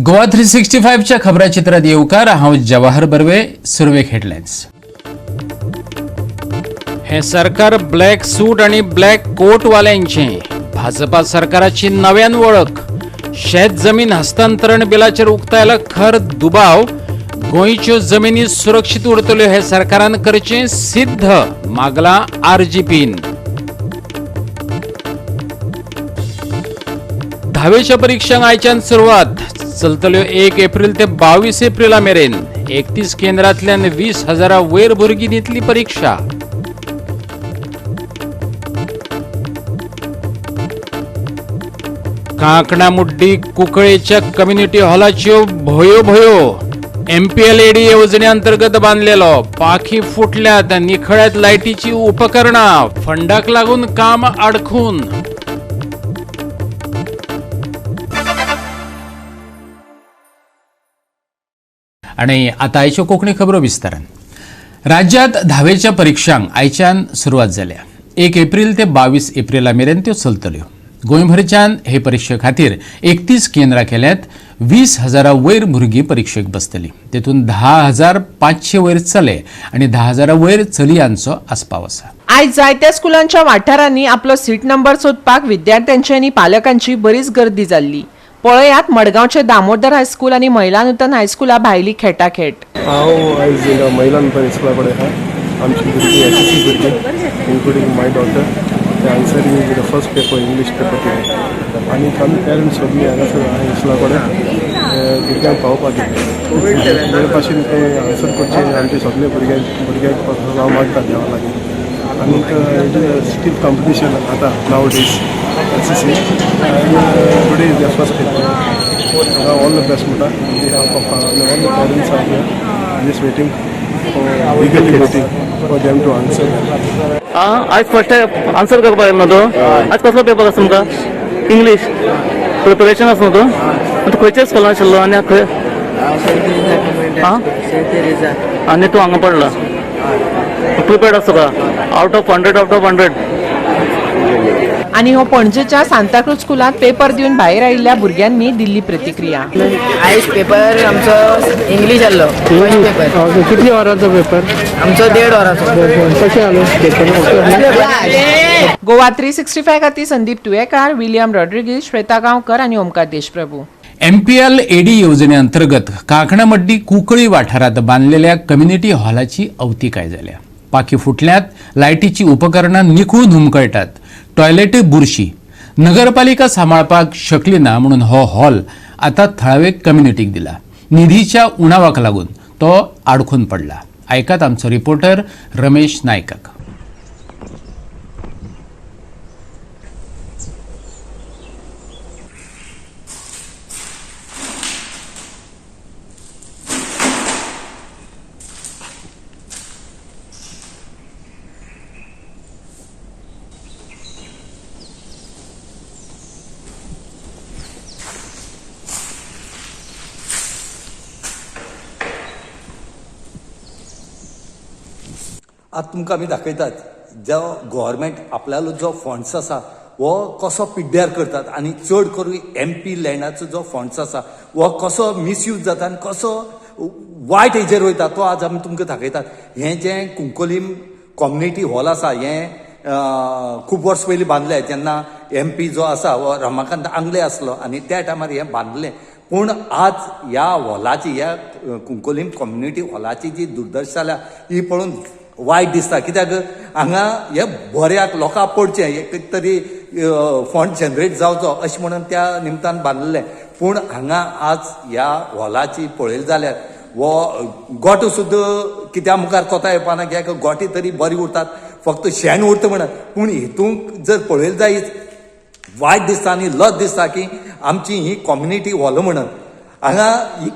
गोवा 365च्या खबराचित्रात येवकार हांव जवाहर बर्वे. सुरवेक हेडलायन्स. हे सरकार ब्लॅक सूट आणि ब्लॅक कोट वाल्यांचे. भाजपा सरकाराची नव्यान वळख. शेत जमीन हस्तांतरण बिलाचेर उक्तायला खर दुबाव. गोंयच्यो जमिनी सुरक्षीत उरतल्यो हे सरकारान करचे सिद्ध, मागला आरजीपीन. 10वीच्या परीक्षांक आयच्यान सुरवात. चलतल्यो 1 एप्रिल ते 22 एप्रिला मेरेन. 31 केंद्रांतल्यान 20,000 वयर भुरगीं दितली परीक्षा. कांकणा मुड्डी कुंकळेच्या कम्युनिटी हॉलाच्यो भयो. MPLAD येवजणे अंतर्गत बांधलेलो पाखी फुटल्यात. निखळ्यात लायटीची उपकरणां. फंडाक लागून काम आडखून. आणि आता आयच्यो कोंकणी खबरो विस्तारान. राज्यात 10वेच्या परीक्षांक आयच्यान सुरवात जाल्या. 1 एप्रिल ते 22 एप्रिला मेरेन त्यो चलतल्यो. गोंयभरच्यान हे परीक्षे खातीर 31 केंद्रां केल्यात. 20,000 वयर भुरगीं परीक्षेक बसतलीं. तेतून 10,500 वयर चले आनी 10,000 वयर चलयांचो आस्पाव आसा. आयज जायत्या स्कुलांच्या वाठारांनी आपलो सीट नंबर सोदपाक विद्यार्थ्यांची आनी पालकांची बरीच गर्दी जाल्ली. पळयात मडगांवचे दामोदर हायस्कूल आणि महिला नूतन हायस्कुला भायली खेटाखेट. हांव आयज महिला नूतन हायस्कुला कडेन आहा. आमची भुरगीं SSC भुरगीं इन्क्लुडींग माय डॉटर ते answering the first paper English paper केले आनी आमी पेरंट्स सगळीं हांगासर हायस्कुला कडेन भुरग्यांक पावपाक गेले. बरे भाशेन ते आन्सर करचे आमचे सगळे भुरग्यांक हांव मागता देवा लागीं. आनीक स्टील कॉम्पिटिशन आतां now days SSC today is their first paper. All the best Muta on behalf of all the parents are here. I'm just waiting eagerly waiting for them to answer. आज first answer करपाक yellow तो. आज कसलो paper आसा तुमकां? English preparation आसा न्हू तो. तूं खंयच्या स्कुलान आशिल्लो आनी खंय आनी तूं हांगा पडला? प्रिपेर्ड आसा तुका? आउट ऑफ 100 आणि हो पणजेच्या सांताक्रूज स्कुलात पेपर दिवन भायर आयिल्ल्या भुरग्यांनी दिल्ली प्रतिक्रिया. आयज पेपर आमचो इंग्लीश आसलो. पेपर कितल्या वरांचो पेपर? आमचो 1.5 वरांचो. कशें आलो? गोवा 365 खातीर संदीप तुयेकार, विलियम रॉड्रिगीज, श्वेता गांवकर आणि ओमकार देशप्रभू. MPLAD येवजणे अंतर्गत कांकणा मड्डी कुंकळी वाठारात बांधलेल्या कम्युनिटी हॉलाची अवतिकाय जाल्या. पाखी फुटल्यात. लायटीची उपकरणां निखळून हुमकळटात. टॉयलेट बुरशी. नगरपालिका सांबाळपाक शकली ना म्हणून हो हॉल आता थळावे कम्युनिटीक दिला. निधीच्या उणावाक लागून तो आडखून पडला. ऐकात आमचो रिपोर्टर रमेश नायकाक. आज तुमकां आमी दाखयतात जो गव्हर्मेंट आपल्यालो जो फंड्स आसा हो कसो पिड्ड्यार करतात आनी चड करून MP लँडाचो जो फंड्स आसा हो कसो मिसयूज जाता आनी कसो वायट हेजेर वयता तो आज आमी तुमकां दाखयतात. हें जें कुंकोलीम कम्युनिटी हॉल आसा हें खूब वर्स पयलीं बांदलें जेन्ना MP जो आसा हो रमाकांत आंगले आसलो आनी त्या टायमार हें बांदलें. पूण आज ह्या हॉलाची ह्या कुंकोलीम कम्युनिटी हॉलाची जी दुर्दशा जाल्या ही पळोवन वायट दिसता. कित्याक हांगा हे बऱ्याक लोकांक पडचें एक तरी फंड जनरेट जावचो अशें म्हणून त्या निमतान बांदलें. पूण हांगा आज ह्या हॉलाची पळयली जाल्यार हो गोठो सुद्दां कित्या मुखार कोता येवपाना. कित्याक गोठी तरी बरी उरतात फक्त शेण उरता म्हणून. पूण हितूंक जर पळयली जायत वायट दिसता आनी लज दिसता की आमची ही कम्युनिटी हॉल म्हणून हांगा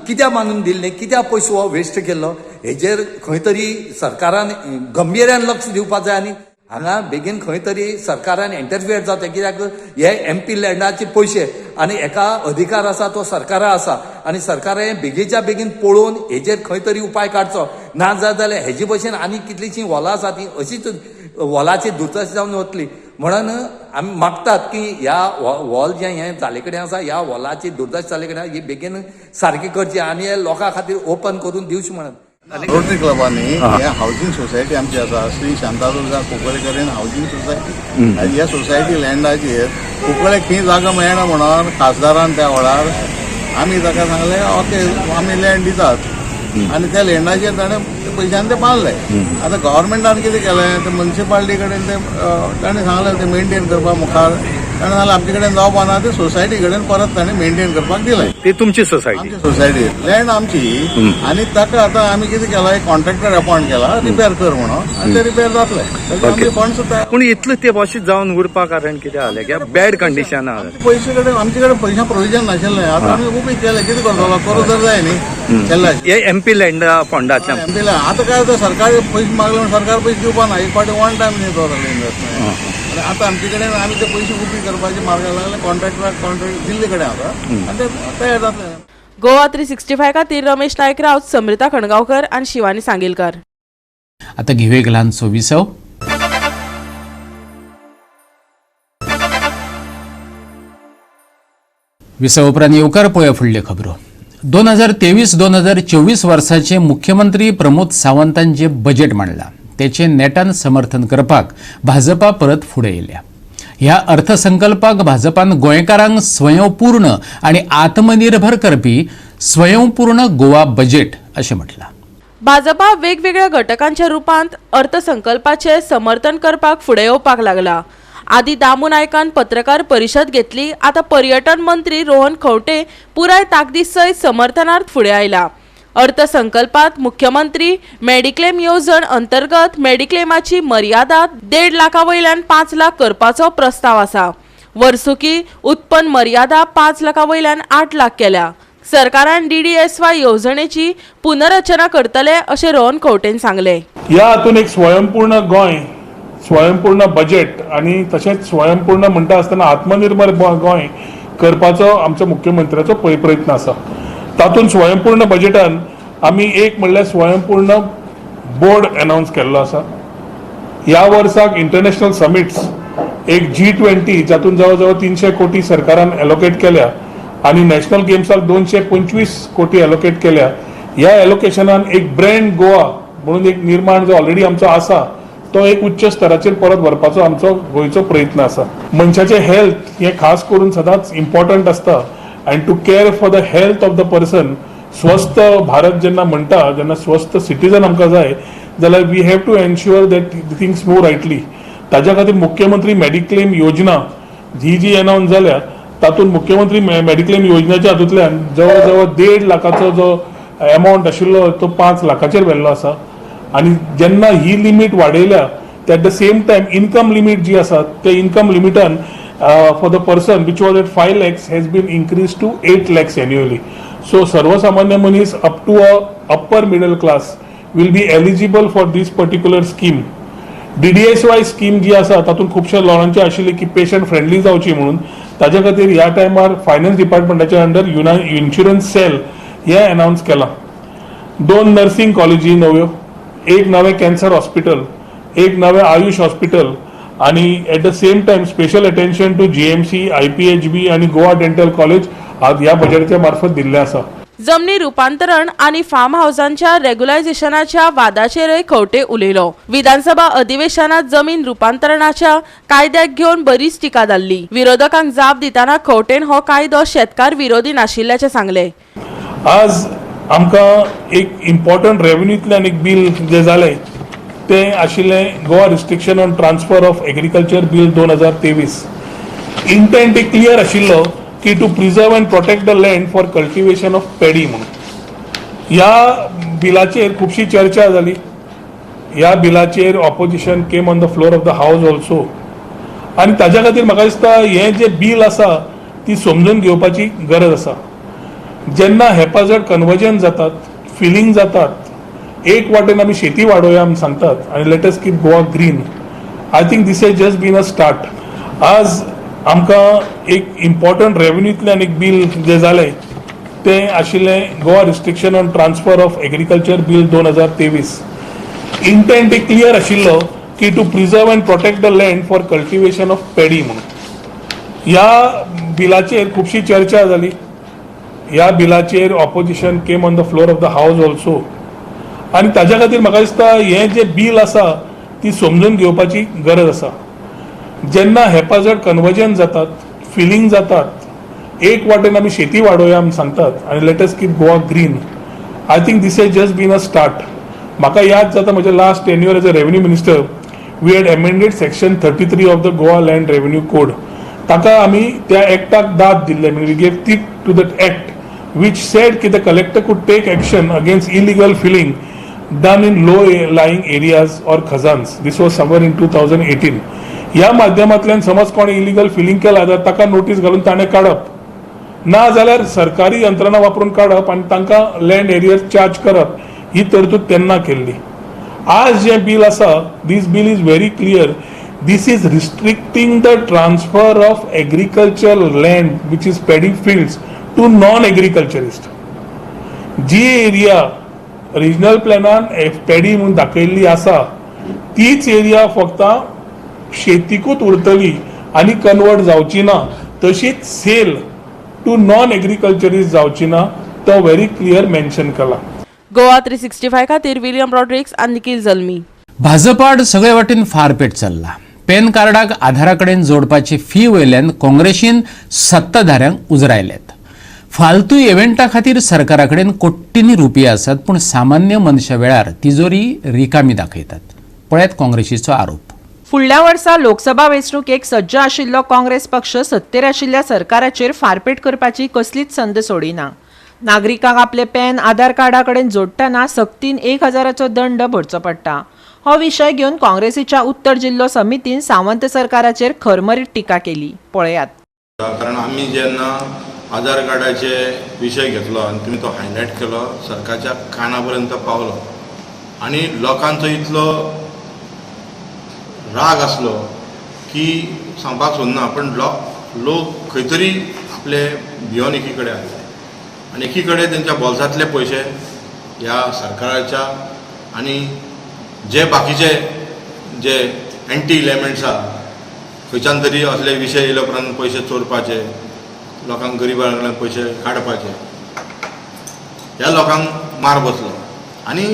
कित्याक बांदून दिल्लें, कित्याक पयसो हो वेस्ट केल्लो हेजेर खंय तरी सरकारान गंभीर्यान लक्ष दिवपाक जाय. आनी हांगा बेगीन खंय तरी सरकारान इंटरफियर जावचें. कित्याक हे MP लँडाचे पयशे आनी एका अधिकार आसा तो सरकारा आसा आनी सरकारान बेगीच्या बेगीन पळोवन हेजेर खंय तरी उपाय काडचो. ना जाल्यार हेजे भशेन आनी कितलीशीं हॉलां आसा ती अशीच हॉलाची दुर्दशा जावन वतली. म्हणून आमी मागतात की ह्या वॉल जे हे जाले कडेन आसा ह्या वॉलाची दुर्दश जाले कडेन ही बेगीन सारकी करची आनी हे लोकां खातीर ओपन करून दिवची म्हणून. रोटरी क्लबांनी हे हाऊसिंग सोसायटी आमची आसा श्री शांतादुर्गा कुंकळेकर हाऊसिंग सोसायटी आनी ह्या सोसायटी लँडाचेर कुंकळेक खंय जागा मेळना म्हणून खासदारान त्या वेळार आमी ताका सांगलें ओके आमी लँड दितात आनी त्या लँडाचेर ताणें पयशांनी ते बांदले. आतां गव्हर्मेंटान कितें केलें ते म्युन्सिपालिटी कडेन ते ताणें सांगलें ते मेंटेन करपाक मुखार ताणें सांगलें आमचे कडेन जावपा ना ते सोसायटी कडेन परत ताणें मेंटेन करपाक दिलें. ती तुमची सोसायटी? आमची सोसायटी लँड आमची आनी ताका आतां आमी कितें केलां एक कॉन्ट्रॅक्टर अपॉयंट केला रिपेर कर म्हणून आनी ते रिपेर जातले. आमचे फंड्स पूण इतलें ते भाशेन जावन उरपा कारण कितें जालें की बॅड कंडिशन आहा? पयशे कडेन आमचे कडेन पयशा प्रोविजन नाशिल्लें. आतां आमी उबी केलें कितें करतलो करूं तर जाय न्ही केल्ले. हे MP लँड फंडांतल्यान एमपीला आतां काय जाता सरकार पयशे मागले म्हणून सरकार पयशे दिवपा ना. एक फावटी वन टायम न्ही तो इन्व्हेस्टमेंट. आतां आमचे कडेन आमी ते पयशे उबी करपाचे मार्गाक लागले. कॉन्ट्रॅक्टराक कॉन्ट्रॅक्ट दिल्ले कडेन आसा आनी ते तयार जातले. गोवा 365 खातीर रमेश नायक रावत, समृता खणगांवकर आनी शिवानी सांगेलकार. आता घेऊ एक ल्हानसो विसव. विसव उपरांत येवकार पळया फुडल्यो खबरो. 2023-2024 वर्साचे मुख्यमंत्री प्रमोद सावंतान जे बजेट मांडला तेचे नेटान समर्थन करपाक भाजपा परत फुडें येयल्या. ह्या अर्थसंकल्पाक भाजपान गोंयकारांक स्वयंपूर्ण आणि आत्मनिर्भर करपी स्वयंपूर्ण गोवा बजेट अशें म्हटलां. भाजपा वेगवेगळ्या घटकांच्या रुपांत अर्थसंकल्पाचे समर्थन करपाक फुडें येवपाक लागला. आदी दामू नायकान पत्रकार परिशद घेतली. आता पर्यटन मंत्री रोहन खंवटे पुराय ताकदी सयत समर्थनार्थ फुडें आयला. अर्थसंकल्पात मुख्यमंत्री मेडिक्लेम येवजण अंतर्गत मेडिक्लेमाची मर्यादा 1.5 लाखा वयल्यान 5 लाख करपाचो प्रस्ताव आसा. वर्सुकी उत्पन्न मर्यादा 5 लाखा वयल्यान 8 लाख केल्या. सरकारान DDSY येवजणेची पुनर्रचना करतले अशें रोहन खंवटेन सांगले. ह्या हातून एक स्वयंपूर्ण गोंय, स्वयंपूर्ण बजेट आणि तशेंच स्वयंपूर्ण म्हणटा आसतना आत्मनिर्भर गोंय करपाचो आमच्या मुख्यमंत्र्याचो प्रयत्न आसा. तातूंत स्वयंपूर्ण बजेटान आमी एक म्हणल्यार स्वयंपूर्ण बोर्ड अनाउन्स केल्लो आसा. ह्या वर्साक इंटरनॅशनल समिट्स एक G20 जातून जवळ जवळ 300 कोटी सरकारान एलोकेट केल्या आणि नॅशनल गेम्साक 225 कोटी एलोकेट केल्या. ह्या एलोकेशनान एक ब्रँड गोवा म्हणून एक निर्माण जो ऑलरेडी आमचो आसा तो एक उच्च स्तराचेर परत व्हरपाचो आमचो गोंयचो प्रयत्न आसा. मनशाचे हेल्थ हे खास करून सदांच इम्पॉर्टंट आसता and to care for the health of the person. स्वस्थ भारत जेन्ना म्हणटा, जेन्ना स्वस्थ सिटीजन आमकां जाय जाल्यार we have to ensure that things move rightly. ताज्या खातीर मुख्यमंत्री मेडिक्लेम योजना ही जी अनाउन्स जाल्या तातूंत मुख्यमंत्री मेडिक्लेम योजनेच्या हातूंतल्यान जवळ जवळ 1.5 लाखाचो जो अमावंट आशिल्लो तो 5 लाखाचेर व्हेल्लो आसा. आणि जेन्ना ही लिमीट वाडयल्या at the same time income limit जी आसा ते इन्कम लिमिटान for the person which was at 5 lakhs has been increase to 8 lakhs annually. So सर्वसामान्य मनीस up to upper middle class will be eligible for this particular scheme. DDSY scheme जी आसा तातूंत खुबशे लोकांचे आशिल्ले की पेशंट फ्रेंडली जावची म्हणून ताज्या खातीर ह्या टायमार फायनान्स डिपार्टमेंटाच्या अंडर इन्शुरन्स सेल हे अनाउन्स केला. 2 नर्सिंग कॉलेजी नव्यो, एक नवे कॅन्सर हॉस्पिटल, एक नवे आयुष हॉस्पिटल आणि at the same time special attention to GMC, IPHB आणि गोवा डेंटल कॉलेज आज ह्या बजेटच्या मार्फत दिल्ले आसा. जमनी रुपांतरण आणि फार्म हाऊसांच्या रेग्युलायझेशनाच्या वादाचेरय खंवटे उलयलो. विधानसभा अधिवेशनात जमीन रुपांतरणाच्या कायद्याक घेवन बरीच टिका जाल्ली. विरोधकांक जाप दिताना खंवटेन हो कायदो शेतकार विरोधी नाशिल्ल्याचे सांगले. आज आमकां एक इम्पॉर्टंट रेव्हेन्यूंतल्यान एक बील जे जालें ते आशिल्लें Goa restriction on transfer of agriculture bill 2023. Intent एक क्लियर आशिल्लो की to preserve and protect the land for cultivation of paddy म्हणून. ह्या बिलाचेर खुबशी चर्चा जाली. ह्या बिलाचेर opposition came on the floor of the house also. आनी ताज्या खातीर म्हाका दिसता हें जें बील आसा ती समजून घेवपाची गरज आसा. जेन्ना हेपाजड कन्वर्जन जातात, फिलिंग जातात, एक वाटेन आमी शेती वाडोवया आमी सांगतात आनी let us keep Goa green. I think this has just been a start. आज आमकां एक इम्पॉर्टंट रेव्हेन्यूंतल्यान एक बील जे जालें ते आशिल्लें Goa restriction on transfer of agriculture bill 2023. Intent एक क्लियर आशिल्लो की to preserve and protect the land for cultivation of paddy म्हणून. ह्या बिलाचेर खुबशी चर्चा जाली. ह्या बिलाचेर opposition came on the floor of the house also. आणि ताज्या खातीर म्हाका दिसता हें जें बील आसा ती समजून घेवपाची गरज आसा. जेन्ना हेपाझर्ड कन्वर्जन जातात, फिलिंग जातात, एक वाटेन आमी शेती वाडोवया आमी सांगतात आनी let us keep Goa green. I think this has just been a start. म्हाका याद जाता म्हज्या last tenure as a revenue minister we had amended section 33 of the Goa land revenue code. ताका आमी त्या एक्टाक दाद दिल्ले, we gave teeth to that act which said that the collector could take action against illegal filling done in low-lying areas or khazans. This was somewhere in 2018. या माध्यमांतल्यान समज कोणी इलिगल फिलिंग केला तर ताका नोटीस घालून ताणें काडप, ना जाल्यार सरकारी यंत्रणा वापरून काडप आनी तांकां लँड एरियाज चार्ज करप, ही तरतूद तेन्ना केल्ली. आज जें बील आसा, this bill is very clear. This is restricting the transfer of agricultural land, which is paddy fields, to non-agriculturist. जी एरिया रिजनल प्लॅनान पॅडी म्हणून दाखयल्ली आसा तीच एरिया फक्त शेतीकूच उरतली आनी कन्वर्ट जावची ना, तशीच सेल टू नॉन एग्रीकल्चरिस्ट जावची ना, तो व्हेरी क्लियर मेन्शन केला. गोवा 365 खातीर विलियम रॉड्रिक्स आनी निखिल जल्मी. भाजपाड सगळे वाटेन फारपेट चल्ला. पॅन कार्डाक आधाराकडेन जोडपाची फी वयल्यान काँग्रेसीन सत्ताधाऱ्यांक उजरायल्यात. फालतू इव्हेंटा खातीर सरकाराकडेन कोट्टींनी रुपया आसात, पूण सामान्य मनशा वेळार तिजोरी रिकामी दाखयतात. पळयात काँग्रेसीचो आरोप. फुडल्या वर्सा लोकसभा वेंचणुकेक सज्ज आशिल्लो काँग्रेस पक्ष सत्तेर आशिल्ल्या सरकाराचेर फारपेट करपाची कसलीच संद सोडिना. नागरिकांक आपले पॅन आधार कार्डा कडेन जोडटना सक्तीन 1000चो दंड भरचो पडटा. हो विशय घेवन काँग्रेसीच्या उत्तर जिल्लो समितीन सावंत सरकाराचेर खरमरीत टिका केली. पळयात. कारण आम्ही जेन्ना आधार कार्डाचे विषय घेतलो आनी तुमी तो हायलायट केलो, सरकारच्या कानापर्यंत पावलो आनी लोकांचो इतलो राग आसलो की सांगपाक सोदना. पण लोक खंय तरी आपले भियोन एकी कडेन आसले आनी एकी कडेन तेंच्या बोल्सांतले पयशे ह्या सरकाराच्या आनी जे बाकीचे जे एंटी एलिमेंट्स आसा खंयच्यान तरी असले विशय येयले उपरांत पयशे चोरपाचे, लोकांक गरिबां कडल्यान पयशे काडपाचे, ह्या लोकांक मार बसलो. आनी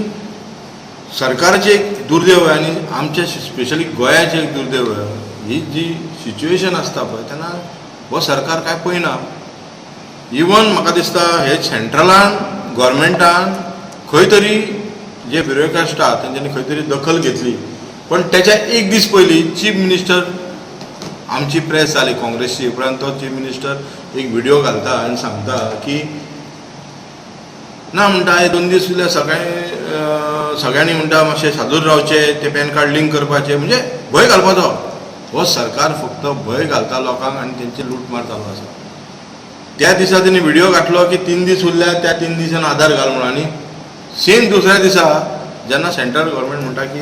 सरकारचे एक दुर्दैव आनी आमचे स्पेशली गोंयाचे एक दुर्दैव, ही जी सिच्युएशन आसता पळय तेन्ना हो सरकार काय पळयना. इवन म्हाका दिसता हे सेंट्रलान गव्हर्मेंटान खंय तरी जे ब्युरोक्रेट्स आसा तेंच्यांनी खंय तरी दखल घेतली. पण त्याच्या एक दीस पयलीं चीफ मिनिस्टर आमची प्रेस जाली काँग्रेसची, उपरांत तो चीफ मिनिस्टर एक व्हिडिओ घालता आनी सांगता की ना म्हणटा हे 2 दीस उरले, सगळ्यांनी म्हणटा मातशें सादूर रावचे, ते पॅन कार्ड लिंक करपाचे, म्हणजे भंय घालपाचो. हो सरकार फक्त भंय घालता लोकांक आनी तेंची लूटमार चालू आसा. त्या दिसा तेणी व्हिडिओ घातलो की 3 दीस उरल्या, त्या 3 दिसान आधार घाल म्हणून. आनी सेम दुसऱ्या दिसा जेन्ना सेंट्रल गव्हर्मेंट म्हणटा की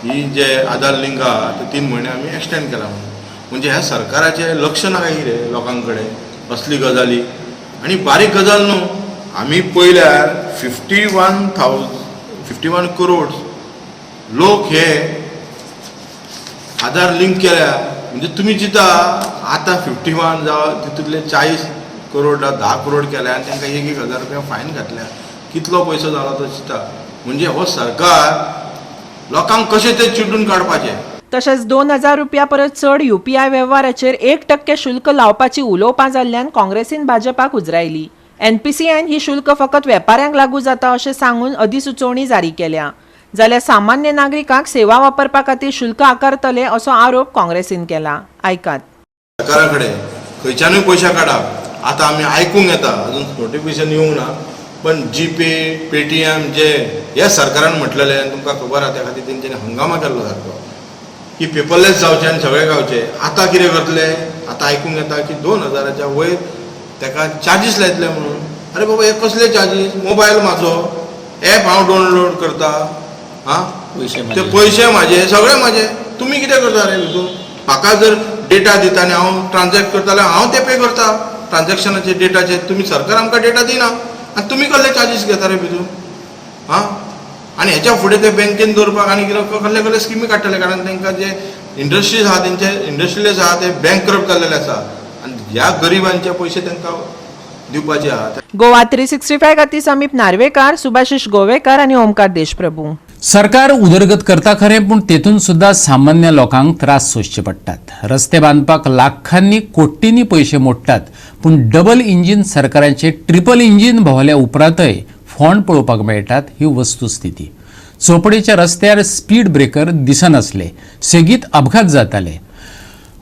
ही जे आधार लिंक आहा ते 3 म्हयने आमी एक्सटेंड केला म्हणून. म्हणजे ह्या सरकाराचे लक्ष ना काय रे लोकां कडेन असली गजाली. आनी बारीक गजाल न्हू, आमी पळयल्यार 51 करोड लोक हे आधार लिंक केल्या. म्हणजे तुमी चिंता आतां 51 जावं तितूंतले 40 करोड 10 करोड केल्या आनी तांकां 1,000 रुपया फायन घातल्या. कितलो पयसो जाला तो चिंता. म्हणजे हो सरकार लोकांक कशें ते चिडून काडपाचें. तशेंच 2000 रुपया परस चड UPI वेव्हाराचेर 1% शुल्क लावपाची उलोवपां जाल्ल्यान काँग्रेसीन भाजपाक उजरायली. NPCN ही शुल्क फकत वेपाऱ्यांक लागू जाता अशें सांगून अधिसुचोवणी जारी केल्या. जाल्यार सामान्य नागरिकांक सेवा वापरपा खातीर शुल्क आकारतले असो आरोप काँग्रेसीन केला. आयकात. सरकारा कडेन खंयच्यानूय पयशे काडप आतां आमी आयकूंक येता, अजून नोटिफिकेशन येवंक ना, पण जीपे पेटीएम जे ह्या सरकारान म्हटलेले तुमकां खबर आहा, त्या खातीर तेंच्यांनी हंगामा केल्लो सारको की पेपरलेस जावचे आनी सगळे गावचे. आतां कितें करतले, आतां आयकूंक येता की 2000च्या वयर ताका चार्जीस लायतले म्हणून. अरे बाबा हे कसले चार्जीस? मोबायल म्हाजो, एप हांव डावनलोड करता, ते पयशे म्हाजे, सगळे म्हाजे, तुमी कितें करता रे भितून? म्हाका जर डेटा दिता आनी हांव ट्रान्झॅक्ट करता जाल्यार हांव ते पे करता ट्रान्झॅक्शनाचे डेटाचे. तुमी सरकार आमकां डेटा दिना आनी तुमी कसले चार्जीस घेता रे भितून? आनी हेच्या फुडें ते बँकेन दवरपाक आनी कसले कसले स्किमी काडटले, कारण तांकां जे इंडस्ट्रीज आहा तेंचे इंडस्ट्रियलिस्ट आहा ते बँकक्रप्ट जाल्लेले आसा आनी ह्या गरिबांचे पयशे तांकां दिवपाचे आहा. गोवा 365 खातीर समीप नार्वेकार, सुभाशीश गोवेकार आनी ओमकार देशप्रभू. सरकार उदरगत करता खरें, पूण तेतून सुद्धा सामान्य लोकांक त्रास सोंसचे पडटात. रस्ते बांदपाक लाखांनी कोट्टींनी पयशे मोडटात, पूण डबल इंजीन सरकारांचे ट्रिपल इंजीन भोंवल्या उपरांतय फोंड पळोवपाक मेळटात ही वस्तुस्थिती. चोपडेच्या रस्त्यार स्पीड ब्रेकर दिसनासले, सेगीत अपघात जाताले.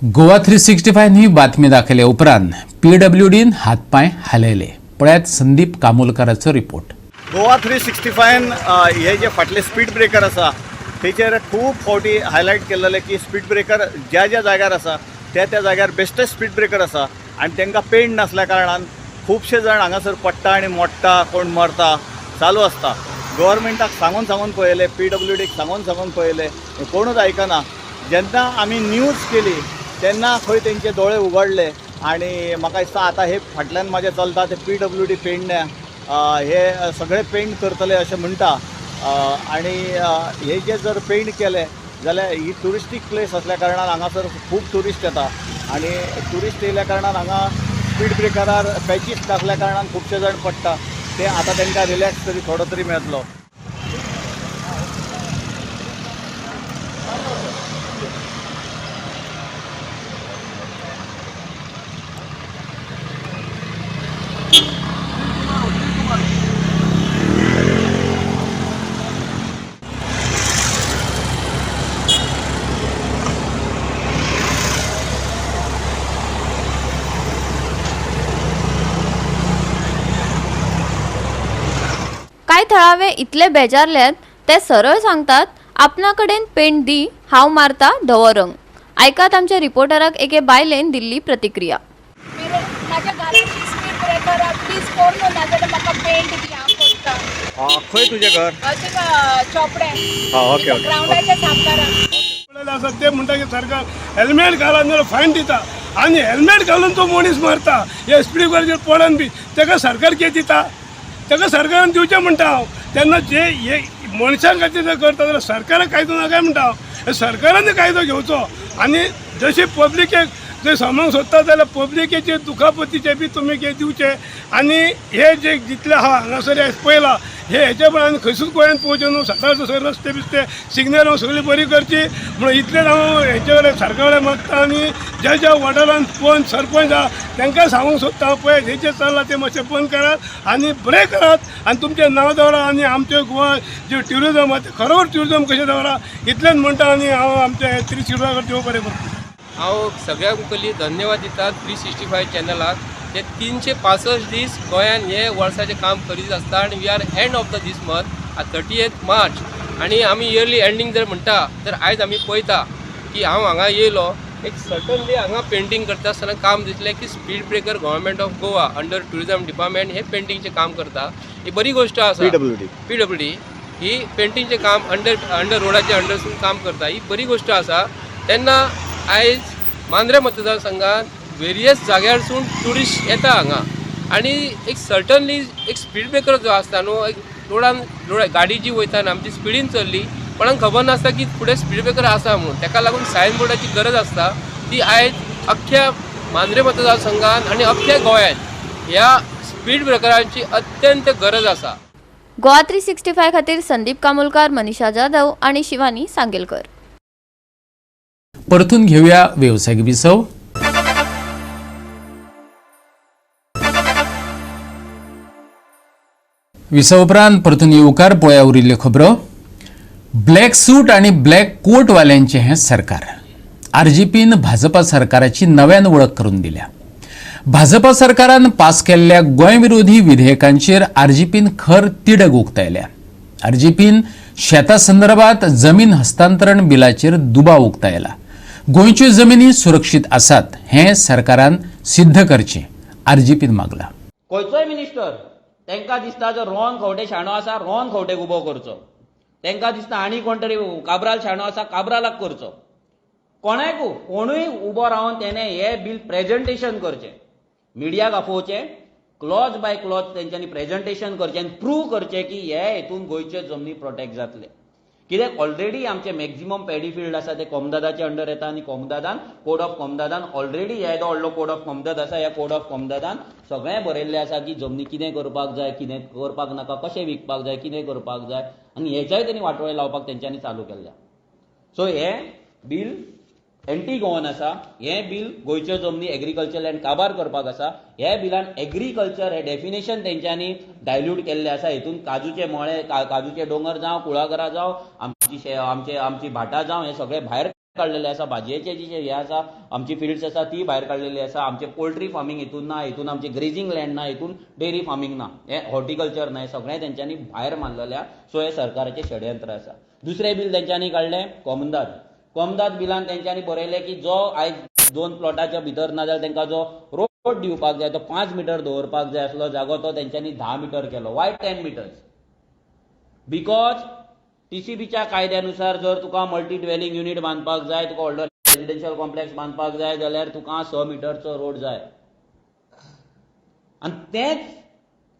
गोवा 365 ही बातमी दाखयल्या उपरांत PWDन हातपाय हालयले. पळयात संदीप कामोलकराचो रिपोर्ट. गोवा 365 हे जे फाटले स्पीड ब्रेकर आसा तेचेर खूब फावटी हायलायट केल्लेले की स्पीड ब्रेकर ज्या ज्या जाग्यार आसा त्या जाग्यार बेस्टेस्ट स्पीड ब्रेकर आसा आनी तांकां पेंड नासल्या कारणान खुबशे जाण हांगासर पडटा आनी मोडटा, कोण मरता चालू आसता. गव्हर्मेंटाक सांगून पळयले, PWDक सांगून पळयले, कोणूच आयकना. जेन्ना आमी न्यूज केली तेन्ना खंय तेंचे दोळे उगडले आनी म्हाका दिसता आतां हे फाटल्यान म्हाजे चलता ते PWD पेंडण्या हे सगळे पेंट करतले अशें म्हणटा. आनी हे जे जर पेंट केले जाल्यार ही ट्युरिस्टीक प्लेस असल्या कारणान हांगासर खूब ट्युरिस्ट येता आनी ट्युरिस्ट येयल्या कारणान हांगा स्पीड ब्रेकरार पॅचीस नासल्या कारणान खुबशे जाण पडटा. ते आतां तांकां रिलॅक्स तरी थोडो तरी मेळटलो. कांय थळावे इतले बेजारल्यात ते सरळ सांगतात, आपणा कडेन पेंट दी, हांव मारता धवो रंग. आयकात आमच्या रिपोर्टराक एके बायलेन दिल्ली प्रतिक्रिया. खंय तुजें घर? Chopdem okay okay. ग्राउंडाच्या सामकारान ते म्हणटा की सरकार हेल्मेट घाला नाल्यार फायन दिता आनी हेल्मेट घालून तो मनीस मारता हे स्पीड ब्रेकर पडन बी, ताका सरकार कितें दिता? ताका सरकारान दिवचें म्हणटा हांव. तेन्ना जे हे मनशां खातीर जर करता जाल्यार सरकाराक कायदो नाकाय म्हणटा हांव. हे सरकारान कायदो घेवचो आनी जशें पब्लिकेक जर सामांक सोदता जाल्यार पब्लिकेचे दुखापतीचे बी तुमी कितें दिवचे. आनी हे जे जितले आहा हांगासर पयला हे हेच्या प्रमाणे खंयसूच गोंयांत पोवचे न्हू. सकाळचो रस्ते बिस्ते सिग्नल सगळी बरी करची म्हणून इतलेच हांव हेचे कडेन सरकार कडेन मागता. आनी ज्या ज्या वॉर्डारान पंच सरपंच आहा तांकां सांगूंक सोदता पळय हे जे चल्लां ते मातशें बंद करात आनी बरें करात आनी तुमचें नांव दवरा आनी आमचे गोवा जे ट्युरिजम आहा ते खरोखर ट्युरिजम कशें दवरा इतलेंच म्हणटा. आनी हांव आमचे 365 देव बरें करता. हांव सगळ्यांक पयलीं धन्यवाद दिता 365 चॅनलाक. ते 365 दीस गोंयान हे वर्साचें काम करीत आसता आनी we are end of the this month 30th March. आनी आमी इयरली एंडींग जर म्हणटा तर आयज आमी पळयता की हांव हांगा येयलो एक सर्टनली हांगा पेंटींग करता आसतना काम दिसलें की speed breaker government of Goa under tourism department हे पेंटींगचें काम करता. ही बरी गोश्ट आसा. PWD ही पेंटींगचें काम अंडर रोडाच्या अंडरसून काम करता, ही बरी गोश्ट आसा. तेन्ना आयज मांद्रे मतदारसंघात वेरियस जाग्यारसून ट्युरिस्ट येता हांगा आनी एक सर्टनली एक स्पीड ब्रेकर जो आसता न्हू, एक रोडान गाडी जी वयता आमची स्पिडीन चल्ली कोणाक खबर नासता की फुडें स्पीड ब्रेकर आसा म्हणून. ताका लागून सायन बोर्डाची गरज आसता. ती आयज अख्ख्या मांद्रे मतदारसंघात आनी अख्ख्या गोंयांत ह्या स्पीड ब्रेकरांची अत्यंत गरज आसा. गोवा 365 खातीर संदीप कामोलकार, मनीषा जाधव आणि शिवानी सांगेलकर. परतून घेऊया व्यावसायिक विसव. विसव उपरांत परतून येवकार पळया उरिल्ल्यो खबरो. ब्लॅक सूट आणि ब्लॅक कोट वाल्यांचे हे सरकार. RGPन भाजपा सरकाराची नव्यान वळख करून दिल्या. भाजपा सरकारान पास केल्ल्या गोंय विरोधी विधेयकांचेर RGPन खर तिडक उक्तायल्या. RGPन शेता संदर्भात जमीन हस्तांतरण बिलाचेर दुबाव उक्तायला. गोंयच्यो जमिनी सुरक्षीत आसात हे सरकारान सिद्ध करचें RGPन मागला. खंयचोय मिनिस्टर तांकां दिसता जर रोहन खंवटे शाणो आसा रोहन खंवटेक उबो करचो. तांकां दिसता आनी कोण तरी काब्राल शाणो आसा काब्रालाक करचो. कोणूय उबो रावन तेणें हें बील प्रेजेंटेशन करचें, मिडियाक आपोवचें, क्लॉज बाय क्लॉज तेंच्यांनी प्रेझेंटेशन करचें आनी प्रूव करचें की हे हेतून गोंयचे जमनी प्रोटेक्ट जातले. कित्याक ऑलरेडी आमचे मॅक्झिमम पॅडी फील्ड आसा ते कोमदादाचे अंडर येता आनी कोमदादान कोड ऑफ कोमदादान ऑलरेडी येदो व्हडलो कोड ऑफ कोमदाद आसा. ह्या कोड ऑफ कोमदादान सगळें बरयल्लें आसा की जमनी कितें करपाक जाय, कितें करपाक नाका, कशें विकपाक जाय, कितें करपाक जाय आनी हेच्याय तेणी वाटोळे लावपाक तेंच्यांनी चालू केल्ल्या. सो हें बील एंटी गोवन आसा. हें बील गोंयच्यो जमनी एग्रीकल्चर लँड काबार करपाक आसा. हे बिलान एग्रीकल्चर हे डेफिनेशन तेंच्यांनी डायल्यूट केल्लें आसा. हितून काजूचे मळे, काजूचे दोंगर जावं, कुळागरां जावं, आमची भाटां जावं, हे सगळे भायर काडलेले आसा. भाजयेचे जे हे आसा, आमची फिल्ड्स आसा ती भायर काडलेली आसा. आमचे पोल्ट्री फार्मींग हितून ना, हितून आमचे ग्रेजिंग लँड ना, हितून डेरी फार्मींग ना, हे हॉर्टिकल्चर ना, हे सगळें तेंच्यांनी भायर मारलेल्या. सो हे सरकाराचें षडयंत्र आसा. दुसरें बील तेंच्यांनी काडलें कोमदाद बिलान तेंच्यांनी बरयलें की जो आयज 2 प्लॉटाच्या भितर ना जाल्यार तांकां जो रोड दिवपाक जाय तो 5 मिटर दवरपाक जाय आसलो जागो तो तेंच्यांनी 10 मिटर केलो. Y 10 metres? बिकॉज TCBच्या कायद्यानुसार जर तुका मल्टी ड्वेलिंग युनिट बांदपाक जाय, तुका व्हडलो रेजिडेन्शियल कॉम्प्लेक्स बांदपाक जाय जाल्यार तुका 6 मिटरचो रोड जाय. आनी तेंच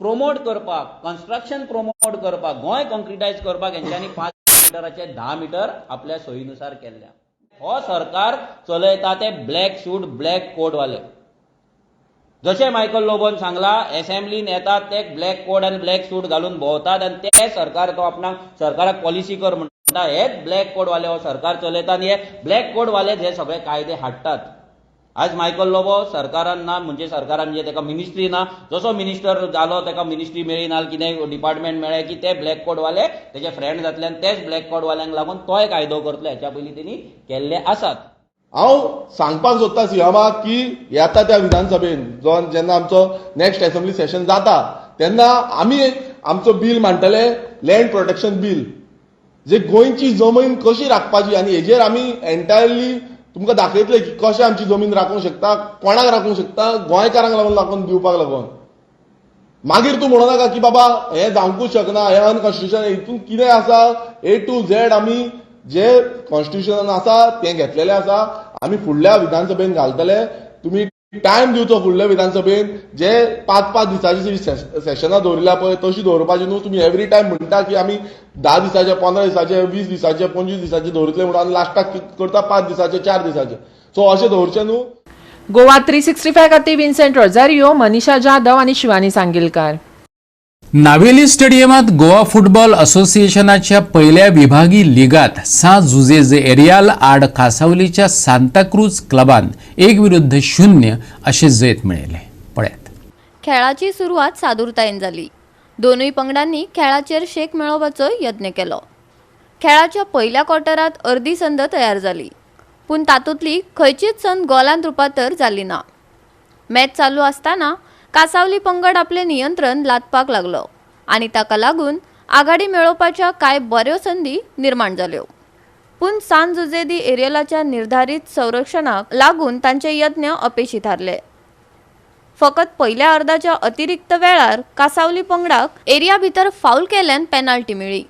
प्रोमोट करपाक, कन्स्ट्रक्शन प्रोमोट करपाक, गोंय कॉन्क्रिटायज करपाक हेंच्यांनी 5 मिटराचे 10 मिटर आपल्या सोयीनुसार केल्ल्या. हो सरकार चलयता ते ब्लॅक सूट ब्लॅक कोट वाले. जशें मायकल लोबोन सांगला, असेंब्लीन येतात ते ब्लॅक कोट आनी ब्लॅक सूट घालून भोंवतात आनी ते सरकार तो आपणाक सरकाराक पॉलिसी कर म्हणटा. हेच ब्लॅक कोट वाले हो सरकार चलयता आनी हे ब्लॅक कोट वाले जे सगळे कायदे हाडटात. आज मायकल लोबो सरकारान ना, म्हणजे सरकारान म्हणजे ताका मिनिस्ट्री ना, जसो मिनिस्टर जालो ताका मिनिस्ट्री मेळ्ळी ना, कितें डिपार्टमेंट मेळ्ळें की ते ब्लॅक कोट वाले तेजे फ्रेंड जातले आनी तेच ब्लॅक कोट वाल्यांक लागून तोय कायदो करतलो. हेच्या पयलीं तेणी केल्ले आसात. हांव सांगपाक सोदता सीएमाक की येता त्या विधानसभेन जेन्ना आमचो नेक्स्ट असेंब्ली सेशन जाता तेन्ना आमी आमचो बील मांडटले, लँड प्रोटेक्शन बील, जे गोंयची जमीन कशी राखपाची आनी हेजेर आमी एंटायरली तुमकां दाखयतले की कशें आमची जमीन राखूंक शकता, कोणाक राखूंक शकता, गोंयकारांक लागून दिवपाक लागून. मागीर तूं म्हणू नाका की बाबा हें जावंकूच शकना, हें अनकॉन्स्टिट्युशन, हितून कितें आसा A to Z आमी जे कॉन्स्टिट्युशनान आसा तें घेतलेलें आसा. आमी फुडल्या विधानसभेन घालतले. तुमी टायम दिवचो फुडल्या विधानसभेन. जे 5-5 दिसाची सेशनां दवरल्या पळय तशी दवरपाची न्हू. तुमी एवरी टायम म्हणटा की आमी 10 दिसाचे, 15 दिसाचे, 20 दिसाचे, 25 दिसाचे दवरतले म्हणून आनी लास्टाक करता 5 दिसाचे, 4 दिसाचे. सो अशें दवरचें न्हू. गोवा 365 खातीर विन्सेंट रोजारियो, मनीषा जाधव आनी शिवानी सांगेलकार. नावेली स्टेडियमात गोवा फुटबॉल असोसिएशनाच्या पहिल्या विभागी लिगात सा एरियाल आड कासावलीच्या सांताक्रूज क्लबान 1-0 असे जैत मिळवले. पळयात. खेळाची सुरवात सादुरतायेन जाली. दोनूय पंगडांनी खेळाचेर शेक मेळोवपाचो यत्न केलो. खेळाच्या पहिल्या क्वॉर्टरात अर्दी संद तयार जाली, पूण तातूंतली खंयचीच संद गोलांत रुपांतर जाली ना. मॅच चालू आसतना कासावली पंगड आपले नियंत्रण लादपाक लागलो आनी ताका लागून आघाडी मेळोवपाच्या कांय बऱ्यो संदी निर्माण जाल्यो. पूण सान जुजे दी एरियलाच्या निर्धारीत संरक्षणाक लागून तांचे यत्न अपेशी थारले. फकत पहिल्या अर्धाच्या अतिरिक्त वेळार कासावली पंगडाक एरिया भितर फाऊल केल्यान पेनाल्टी मेळ्ळी.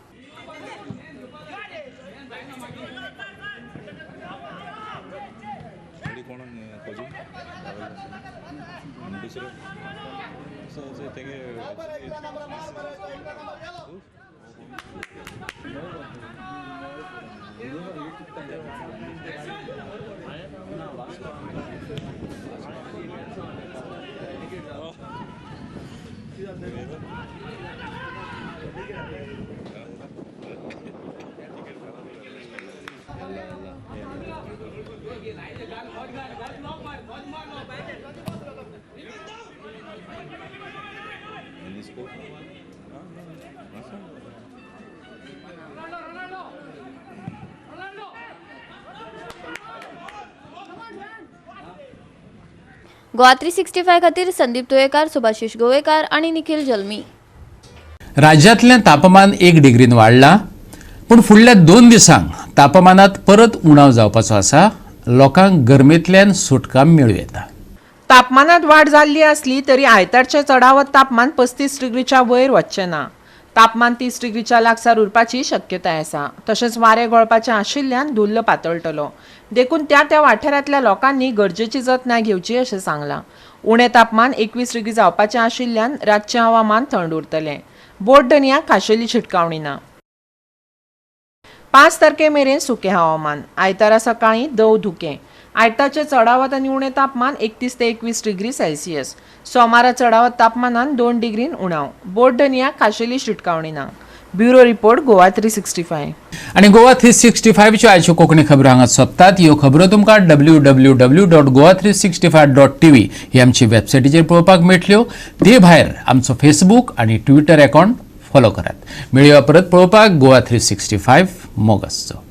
गोवा 365 खातीर संदीप तुयेकार, सुभाशीश गोवेकार आणि निखिल जल्मी. राज्यातले तापमान 1 डिग्रीन वाढला, पण फुडल्या 2 दिसांक तापमानात परत उणाव जावपाचो आसा. लोकांक गरमेंतल्यान सुटका मेळूं येता. तापमानात वाढ जाल्ली असली तरी आयतारचे चढावत तापमान 35 डिग्रीच्या वयर वचचे ना. तापमान 30 डिग्रीच्या लागसार उरपाची शक्यताय आसा. तशेंच वारें गळपाचें आशिल्ल्यान धुल्ल पातळटलो. देखून त्या वाठारांतल्या लोकांनी गरजेची जतनाय घेवची अशें सांगलां. उणें तापमान 21 डिग्री जावपाचें आशिल्ल्यान रातचें हवामान थंड उरतलें. बोट दर्याक खाशेली शिटकावणी ना. 5 तारखे मेरेन सुकें हवामान. आयतारा सकाळीं दव धुकें. आयतारचें चडावत आनी उणें तापमान 31 ते 21 डिग्री सेल्सियस. सोमारा चडावत तापमानान 2 डिग्रीन उणाव. बोट दर्याक खाशेली शिटकावणी ना. Bureau report Goa 365. आणि गोवा 365 च्यो आयच्यो कोंकणी खबरो हांगा सोंपतात. ह्यो खबरो तुमकां www.goa365.tv ही आमची वेबसायटीचेर पळोवपाक मेळटल्यो. ते भायर आमचो फेसबूक आनी ट्विटर अकाउंट फॉलो करात. मेळया परत पळोवपाक गोवा 365 मोग आसचो.